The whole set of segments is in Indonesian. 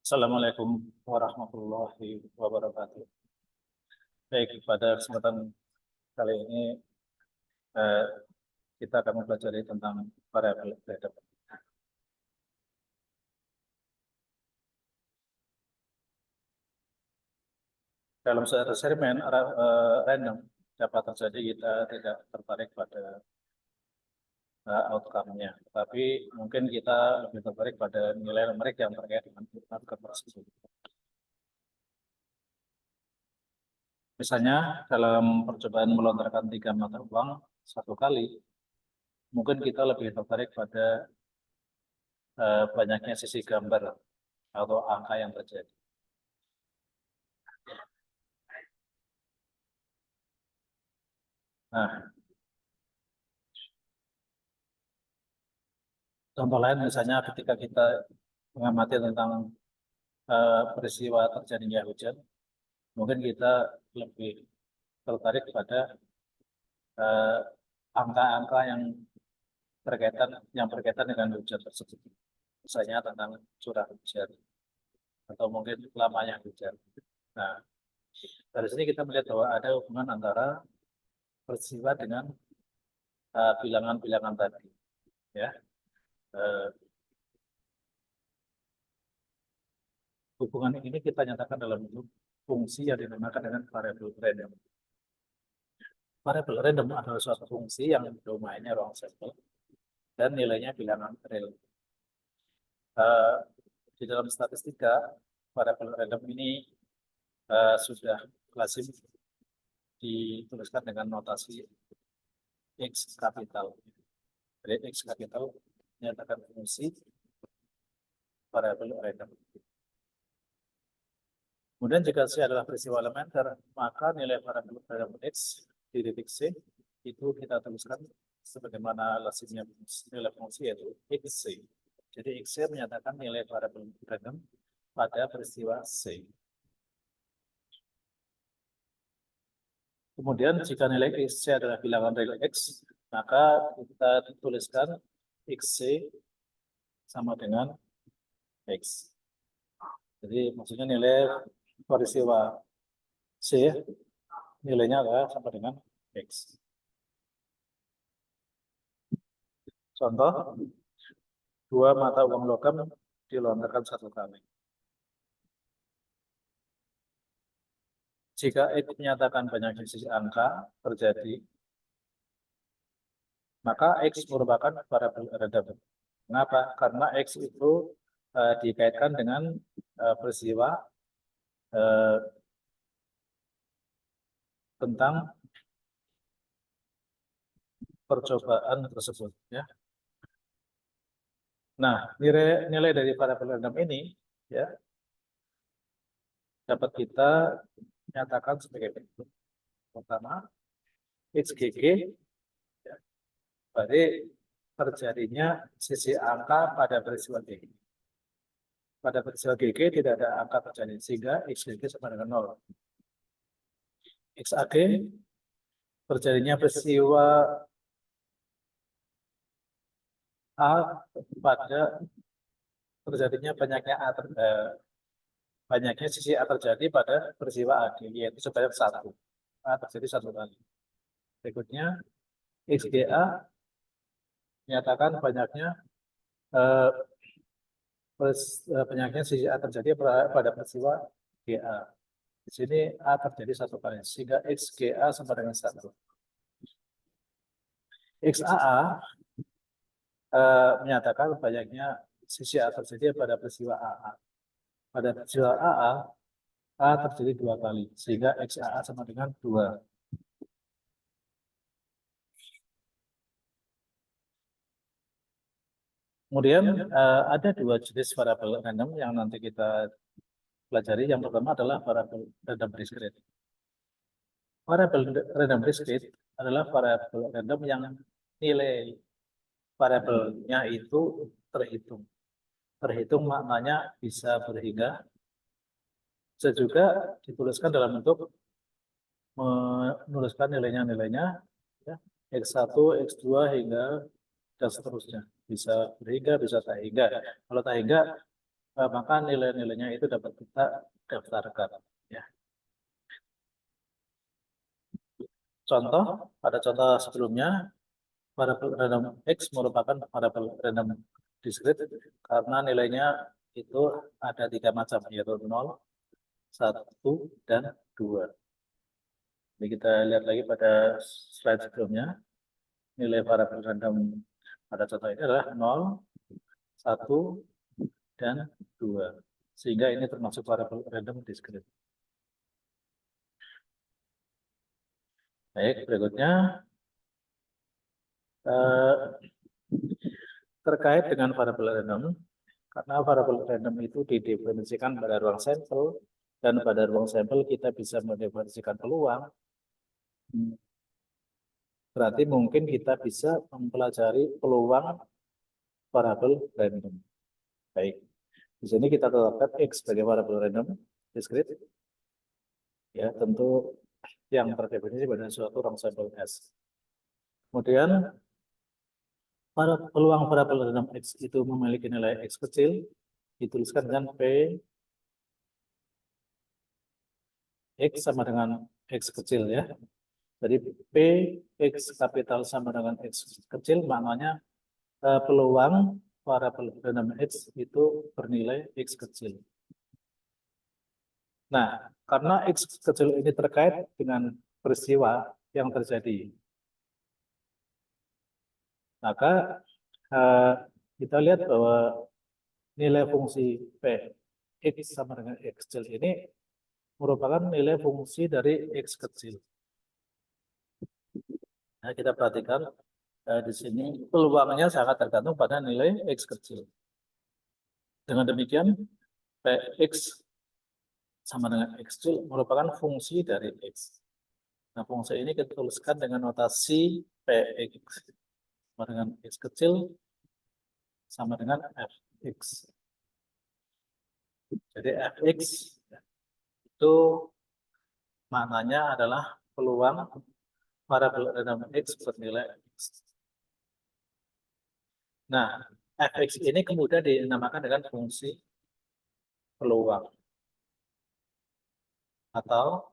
Assalamualaikum warahmatullahi wabarakatuh. Baik, pada kesempatan kali ini eh, kita akan mempelajari tentang variabel random. Dalam suatu eksperimen random dapat terjadi kita tidak tertarik pada outcome-nya, tapi mungkin kita lebih tertarik pada nilai numerik yang terkait dengan outcome tersebut. Misalnya dalam percobaan melontarkan 3 mata uang satu kali, mungkin kita lebih tertarik pada banyaknya sisi gambar atau angka yang terjadi. Nah, contoh lain misalnya ketika kita mengamati tentang peristiwa terjadinya hujan, mungkin kita lebih tertarik pada angka-angka yang berkaitan dengan hujan tersebut. Misalnya tentang curah hujan atau mungkin lamanya hujan. Nah, dari sini kita melihat bahwa ada hubungan antara peristiwa dengan bilangan-bilangan tadi, ya. Hubungan ini kita nyatakan dalam bentuk fungsi yang dinamakan dengan variabel random. Variabel random adalah suatu fungsi yang domainnya ruang sampel dan nilainya bilangan real. Di dalam statistika, variabel random ini sudah lazim dituliskan dengan notasi X kapital. Jadi X kapital menyatakan fungsi variabel random. Kemudian jika C adalah peristiwa elementer, maka nilai variabel random X di titik C itu kita tuliskan sebagaimana lazimnya nilai fungsi yaitu XC. Jadi XC menyatakan nilai variabel random pada peristiwa C. Kemudian jika nilai XC adalah bilangan real X, maka kita tuliskan XC sama dengan X. Jadi maksudnya nilai peristiwa C nilainya adalah sama dengan X. Contoh, 2 mata uang logam dilontarkan satu kali. Jika X menyatakan banyak sisi angka terjadi, maka X merupakan variabel random. Kenapa? Karena X itu dikaitkan dengan peristiwa tentang percobaan tersebut. Ya. Nah, nilai dari variabel random ini ya dapat kita nyatakan sebagai berikut. Pertama, XGG ya, berarti terjadinya sisi angka pada peristiwa GG. Pada peristiwa GG tidak ada angka terjadi, sehingga XGG sama dengan 0. XAG terjadinya peristiwa A pada terjadinya banyaknya sisi A terjadi pada peristiwa AG, yaitu sebanyak 1. A terjadi 1 kali. Berikutnya, XGA menyatakan banyaknya sisi A terjadi pada peristiwa GA. Di sini A terjadi 1 kali, sehingga XGA sama dengan 1. XAA menyatakan banyaknya sisi A terjadi pada peristiwa AA. Pada peristiwa AA, A terjadi 2 kali, sehingga XAA sama dengan 2. Kemudian ada 2 jenis variabel random yang nanti kita pelajari. Yang pertama adalah variabel random discrete. Variabel random discrete adalah variabel random yang nilai variabelnya itu terhitung. Terhitung maknanya bisa berhingga, bisa juga dituliskan dalam bentuk menuliskan nilainya ya, X1, X2 hingga dan seterusnya. Bisa berhingga, bisa tak hingga. Kalau tak hingga maka nilai-nilainya itu dapat kita daftarkan. Ya. Contoh, pada contoh sebelumnya, variabel random X merupakan variabel random discrete karena nilainya itu ada 3 macam, yaitu 0, 1, dan 2. Jadi kita lihat lagi pada slide sebelumnya, nilai variabel random pada contoh ini adalah 0, 1, dan 2. Sehingga ini termasuk variabel random discrete. Baik, berikutnya terkait dengan variabel random, karena variabel random itu didefinisikan pada ruang sampel, dan pada ruang sampel kita bisa mendefinisikan peluang. Berarti mungkin kita bisa mempelajari peluang variabel random. Baik, di sini kita tetapkan X sebagai variabel random discrete. Ya, tentu yang terdefinisi pada suatu ruang sampel S. Kemudian peluang variabel random X itu memiliki nilai X kecil, dituliskan dengan P X sama dengan X kecil ya. Jadi P X kapital sama dengan X kecil, maknanya peluang variabel random X itu bernilai X kecil. Nah, karena X kecil ini terkait dengan peristiwa yang terjadi, maka kita lihat bahwa nilai fungsi P X sama dengan X kecil ini merupakan nilai fungsi dari X kecil. Nah, kita perhatikan di sini peluangnya sangat tergantung pada nilai X kecil. Dengan demikian, Px sama dengan X kecil merupakan fungsi dari X. Nah, fungsi ini kita tuliskan dengan notasi Px sama dengan X kecil sama dengan Fx. Jadi Fx itu maknanya adalah peluang variabel random X bernilai X. Nah, Fx ini kemudian dinamakan dengan fungsi peluang atau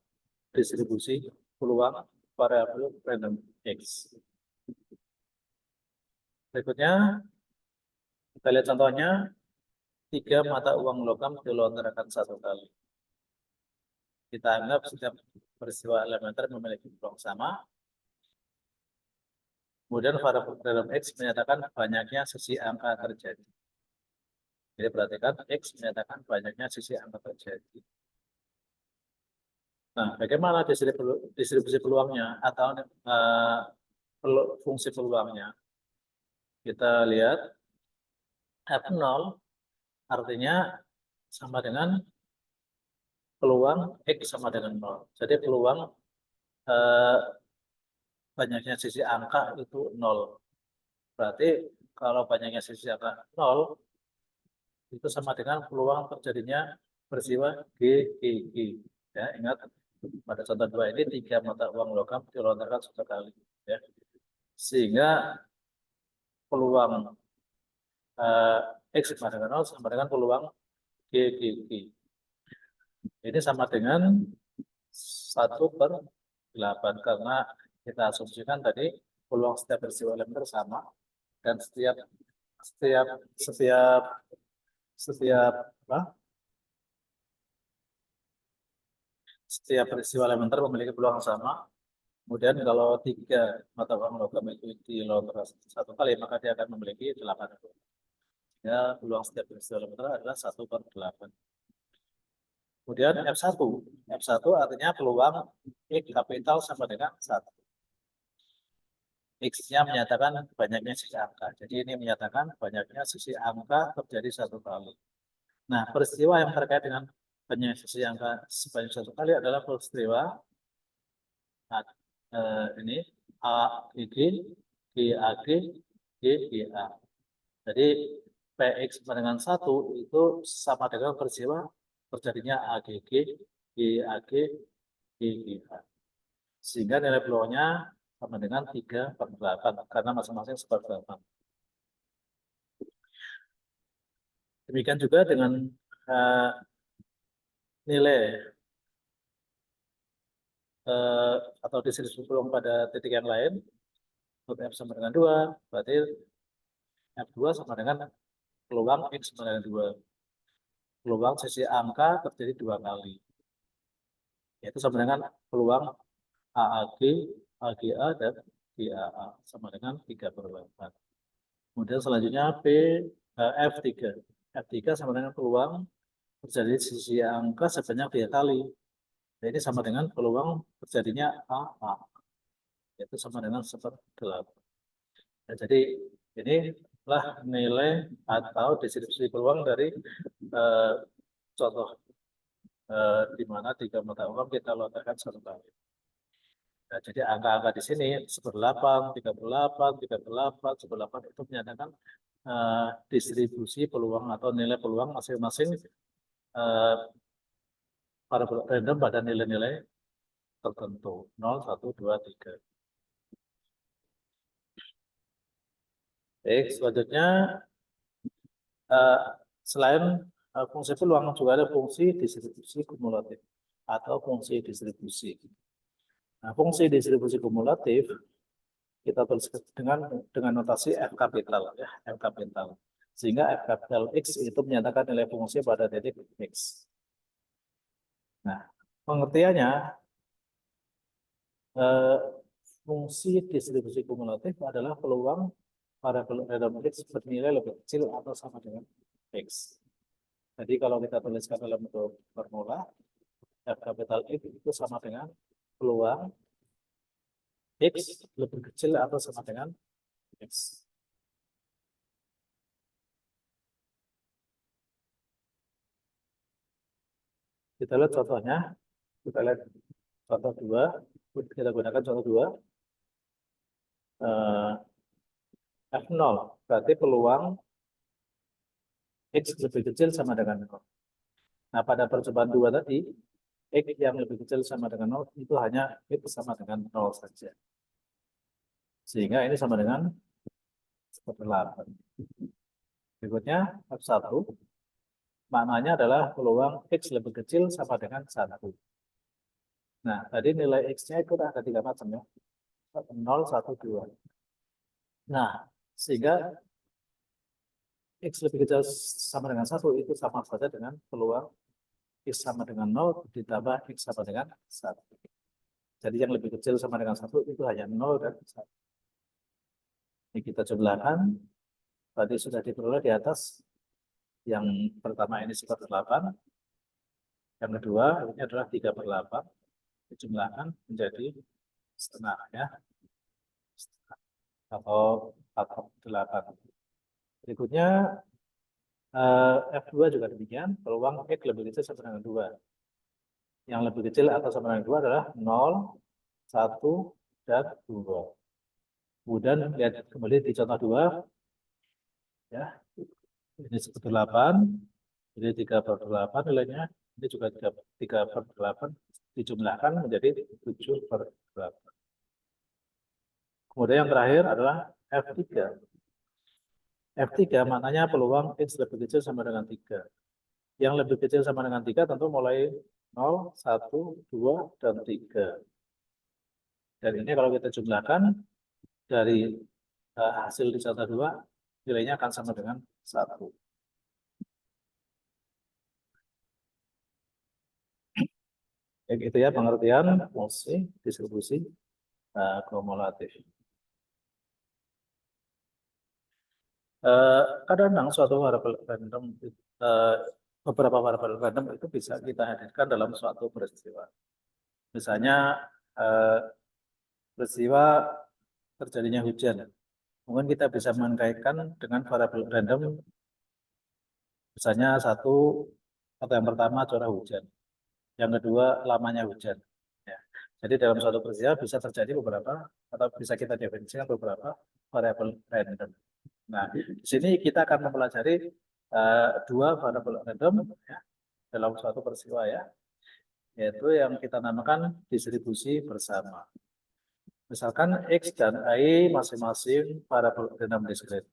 distribusi peluang variabel random X. Berikutnya, kita lihat contohnya, 3 mata uang logam dilontarkan 1 kali. Kita anggap setiap peristiwa elementer memiliki peluang sama. Kemudian variabel random X menyatakan banyaknya sisi angka terjadi. Jadi perhatikan, X menyatakan banyaknya sisi angka terjadi. Nah, bagaimana distribusi peluangnya atau fungsi peluangnya? Kita lihat F0 artinya sama dengan peluang X sama dengan 0. Jadi peluang banyaknya sisi angka itu 0. Berarti kalau banyaknya sisi angka 0, itu sama dengan peluang terjadinya peristiwa GGG. Ya, ingat pada contoh 2 ini 3 mata uang logam dilontarkan 1 kali. Ya. Sehingga peluang X sama dengan 0 sama dengan peluang GGG. Ini sama dengan 1/8 karena kita asumsikan tadi peluang setiap peristiwa elementer sama dan setiap peristiwa elementer memiliki peluang sama. Kemudian kalau 3 mata uang logam itu dilontarkan 1 kali, maka dia akan memiliki 8. Ya, peluang setiap peristiwa elementer adalah 1/8. Kemudian F1. F1 artinya peluang X kapital sama dengan 1. X-nya menyatakan banyaknya sisi angka. Jadi ini menyatakan banyaknya sisi angka terjadi 1 kali. Nah, peristiwa yang terkait dengan banyaknya sisi angka sebanyak 1 kali adalah peristiwa ini AGG, GAG, GGA. Jadi PX sama dengan 1 itu sama dengan peristiwa terjadinya AGG, GAG, GGA. Sehingga nilai peluangnya sama dengan 3/8 karena masing-masing 1/8. Demikian juga dengan nilai atau distribusi peluang pada titik yang lain, untuk F sama dengan 2, berarti F2 sama dengan peluang X sama dengan 2. Peluang sisi angka terjadi 2 kali. Yaitu sama dengan peluang AAG, AGA, dan GAA sama dengan 3/4. Kemudian selanjutnya F3. F3 sama dengan peluang terjadi sisi angka sebanyak 3 kali. Nah, ini sama dengan peluang terjadinya AA. Yaitu sama dengan 1/8. Nah, jadi inilah nilai atau distribusi peluang dari contoh di mana 3 mata uang kita lontarkan satu kali. Nah, jadi angka-angka di sini 1/8, 3/8, 3/8, 1/8 itu menyatakan distribusi peluang atau nilai peluang masing-masing variabel random pada nilai-nilai tertentu 0, 1, 2, 3. Baik, selanjutnya selain fungsi peluang juga ada fungsi distribusi kumulatif atau fungsi distribusi. Nah, fungsi distribusi kumulatif kita tulis dengan notasi F kapital ya, F kapital. Sehingga F kapital X itu menyatakan nilai fungsi pada titik X. Nah, pengertiannya fungsi distribusi kumulatif adalah peluang variabel random X bernilai lebih kecil atau sama dengan X. Jadi kalau kita tuliskan dalam bentuk formula, F kapital X itu sama dengan peluang X lebih kecil atau sama dengan X. Kita lihat contohnya. Kita lihat contoh 2. Kita gunakan contoh 2. F0 berarti peluang X lebih kecil sama dengan 0. Nah, pada percobaan 2 tadi, X yang lebih kecil sama dengan 0 itu hanya X sama dengan 0 saja. Sehingga ini sama dengan 1/8. Berikutnya F1. Maknanya adalah peluang X lebih kecil sama dengan 1. Nah, tadi nilai X-nya itu ada 3 macam ya. 0, 1, 2. Nah, sehingga X lebih kecil sama dengan 1 itu sama saja dengan peluang X sama dengan 0 ditambah X sama dengan 1. Jadi yang lebih kecil sama dengan 1 itu hanya 0 dan 1. Ini kita jumlahkan. Tadi sudah diperoleh di atas. Yang pertama ini 1/8. Yang kedua ini adalah 3/8. Dijumlahkan menjadi setengah ya. Atau 4/8. Berikutnya F2 juga demikian. Peluang X lebih kecil sama dengan 2. Yang lebih kecil atau sama dengan 2 adalah 0, 1, dan 2. Kemudian lihat kembali di contoh 2. Ya, ini 1/8. Jadi 3/8 nilainya. Ini juga 3/8 dijumlahkan menjadi 7/8. Kemudian yang terakhir adalah F3. F3 maknanya peluang X lebih kecil sama dengan 3. Yang lebih kecil sama dengan 3 tentu mulai 0, 1, 2, dan 3. Dan ini kalau kita jumlahkan dari hasil di contoh 2, nilainya akan sama dengan 1. Itu ya pengertian fungsi distribusi kumulatif. Kadang-kadang suatu variabel random, beberapa variabel random itu bisa kita hadirkan dalam suatu peristiwa. Misalnya peristiwa terjadinya hujan. Mungkin kita bisa mengkaitkan dengan variabel random, misalnya satu atau yang pertama curah hujan, yang kedua lamanya hujan. Ya. Jadi dalam suatu peristiwa bisa terjadi beberapa atau bisa kita definisikan beberapa variabel random. Nah, di sini kita akan mempelajari 2 variabel random ya, dalam suatu peristiwa ya, yaitu yang kita namakan distribusi bersama. Misalkan X dan Y masing-masing variabel random diskrit.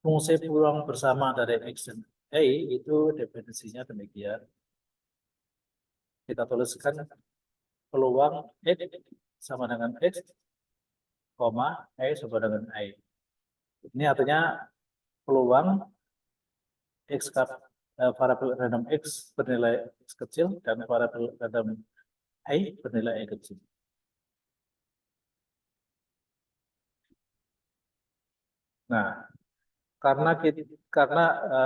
fungsi peluang bersama dari X dan A itu definisinya demikian. Kita tuliskan peluang X sama dengan X, A sama dengan A. Ini artinya peluang X variabel random X bernilai X kecil dan variabel random A bernilai A kecil. Nah, karena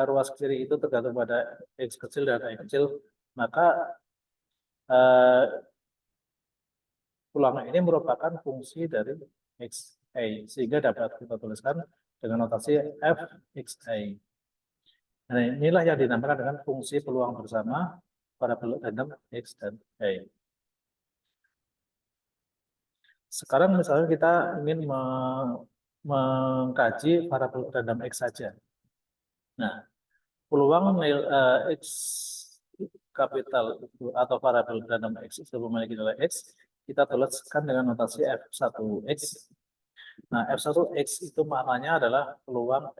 ruas kiri itu tergantung pada X kecil dan A kecil, maka peluang ini merupakan fungsi dari XA, sehingga dapat kita tuliskan dengan notasi fXA. Nah, inilah yang dinamakan dengan fungsi peluang bersama variabel random X dan A. Sekarang misalnya kita ingin mengkaji variabel random X saja. Nah, peluang X kapital atau variabel random X itu memiliki nilai X, kita tuliskan dengan notasi F1X. Nah, F1X itu maknanya adalah peluang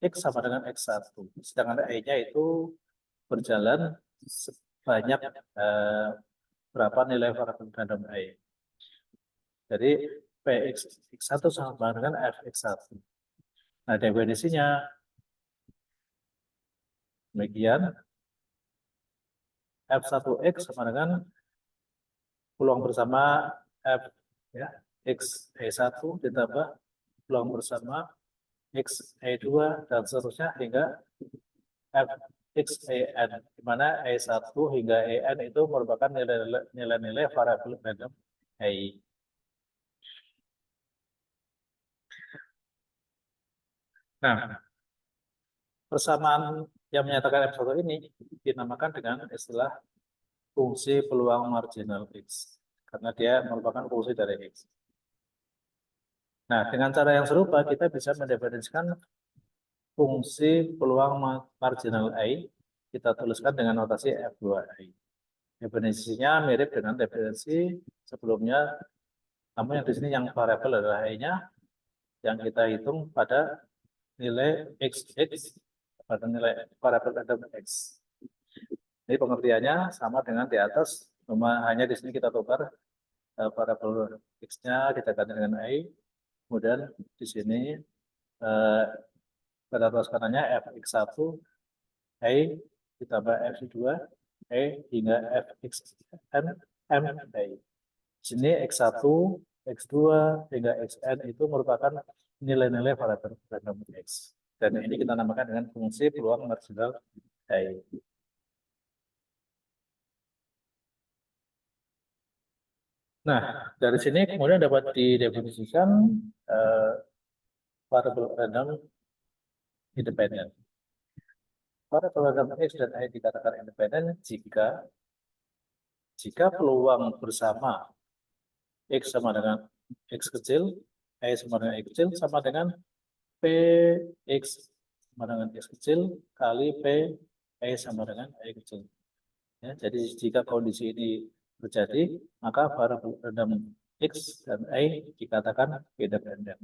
X sama dengan X1. Sedangkan E-nya itu berjalan sebanyak berapa nilai variabel random E. Jadi Px1 sama dengan Fx1. Nah, definisinya demikian. F1X sama dengan peluang bersama F ya, Xe1 ditambah peluang bersama Xe2 dan seterusnya hingga Fxen, di mana E1 hingga En itu merupakan nilai-nilai variabel random E. Nah, persamaan yang menyatakan F1 ini dinamakan dengan istilah fungsi peluang marginal X, karena dia merupakan fungsi dari X. Nah, dengan cara yang serupa, kita bisa mendefinisikan fungsi peluang marginal I, kita tuliskan dengan notasi F2I. Definisinya mirip dengan definisi sebelumnya, namun yang di sini yang variabel adalah I-nya, yang kita hitung pada nilai XX, pada nilai variabel random X. Ini pengertiannya sama dengan di atas, cuma hanya di sini kita tukar variabel X-nya kita ganti dengan I, kemudian di sini pada ruas kanannya Fx1, I ditambah F2, E hingga Fxn, M, I. Di sini X1, X2, hingga Xn itu merupakan nilai-nilai variabel random X. Dan ini kita namakan dengan fungsi peluang marginal I. Nah, dari sini kemudian dapat didefinisikan variabel random independen. Variabel random X dan Y dikatakan independen jika peluang bersama X sama dengan X kecil, Y sama dengan X kecil, sama dengan Px sama dengan X kecil kali P Y sama dengan Y kecil. Ya, jadi jika kondisi ini terjadi, maka variabel random X dan Y dikatakan independen.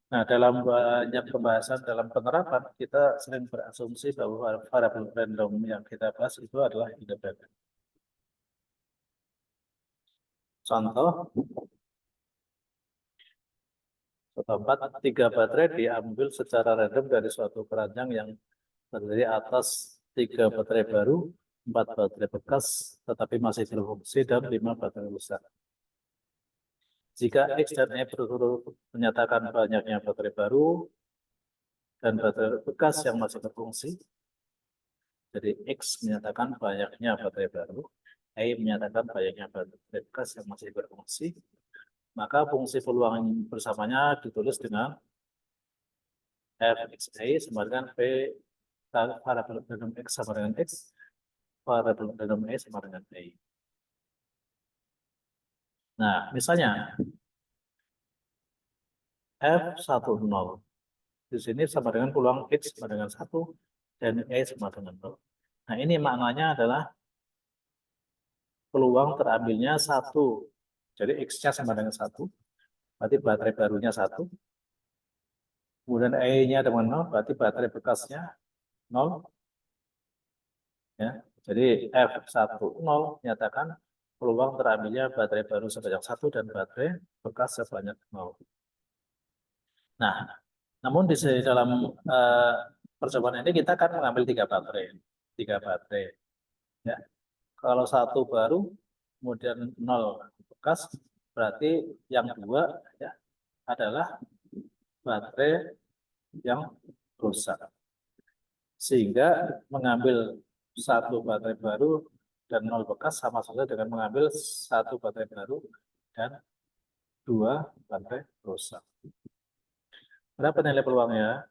Nah, dalam banyak pembahasan dalam penerapan, kita sering berasumsi bahwa variabel random yang kita bahas itu adalah independen. Contoh, tempat 3 baterai diambil secara random dari suatu keranjang yang terdiri atas 3 baterai baru, 4 baterai bekas, tetapi masih berfungsi, dan 5 baterai rusak. Jika X dan Y berturut-turut menyatakan banyaknya baterai baru dan baterai bekas yang masih berfungsi, jadi X menyatakan banyaknya baterai baru, Y menyatakan banyaknya baterai bekas yang masih berfungsi, maka fungsi peluang bersamanya ditulis dengan Fxy sama dengan P variabel random X sama dengan X, variabel random Y sama dengan Y. Nah, misalnya F10 di sini sama dengan peluang X sama dengan 1 dan Y sama dengan 0. Nah, ini maknanya adalah peluang terambilnya 1. Jadi X-nya sama dengan 1. Berarti baterai barunya 1. kemudian E-nya dengan 0, berarti baterai bekasnya 0. Ya. Jadi F10 menyatakan peluang terambilnya baterai baru sebanyak 1 dan baterai bekas sebanyak 0. Nah, namun di dalam percobaan ini kita akan mengambil 3 baterai. 3 baterai. Ya. Kalau 1 baru, kemudian 0 bekas, berarti yang 2 ya, adalah baterai yang rusak. Sehingga mengambil 1 baterai baru dan 0 bekas sama saja dengan mengambil 1 baterai baru dan 2 baterai rusak. Berapa nilai peluangnya?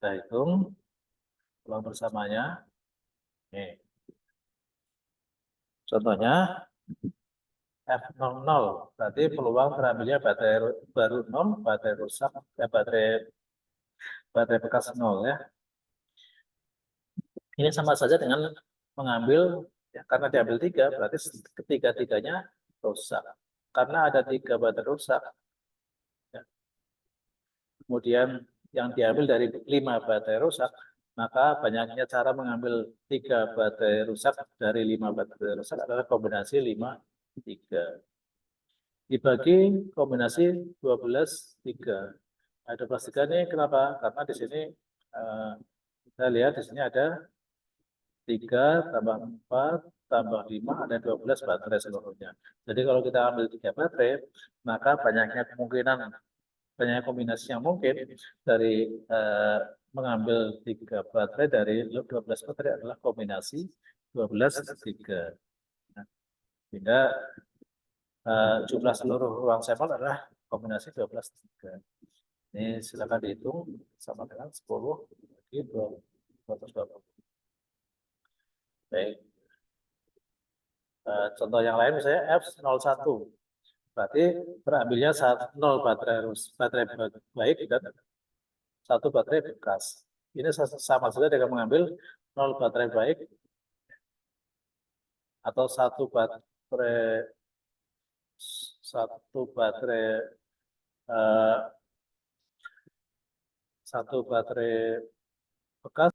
Kita hitung peluang bersamanya. Nih. Contohnya F00, berarti peluang terambilnya baterai baru 0, baterai rusak, baterai bekas 0 ya. Ini sama saja dengan mengambil, ya, karena diambil 3, berarti ketiga-tiganya rusak. Karena ada 3 baterai rusak, ya. Kemudian yang diambil dari 5 baterai rusak, maka banyaknya cara mengambil 3 baterai rusak dari 5 baterai rusak adalah kombinasi 5, 3. Dibagi kombinasi 12, 3. Ada plus 3 nih, kenapa? Karena di sini kita lihat di sini ada 3 tambah 4 tambah 5 ada 12 baterai seluruhnya. Jadi kalau kita ambil 3 baterai, maka banyaknya kemungkinan, banyak kombinasi yang mungkin dari mengambil 3 baterai dari 12 baterai adalah kombinasi 12, 3. Nah, sehingga jumlah seluruh ruang sampel adalah kombinasi 12, 3. Ini silakan dihitung sama dengan 10 bagi 220. Baik. Contoh yang lain misalnya F01. Berarti terambilnya 0 baterai baik dan 1 baterai bekas. Ini sama saja dengan mengambil 0 baterai baik atau 1 baterai bekas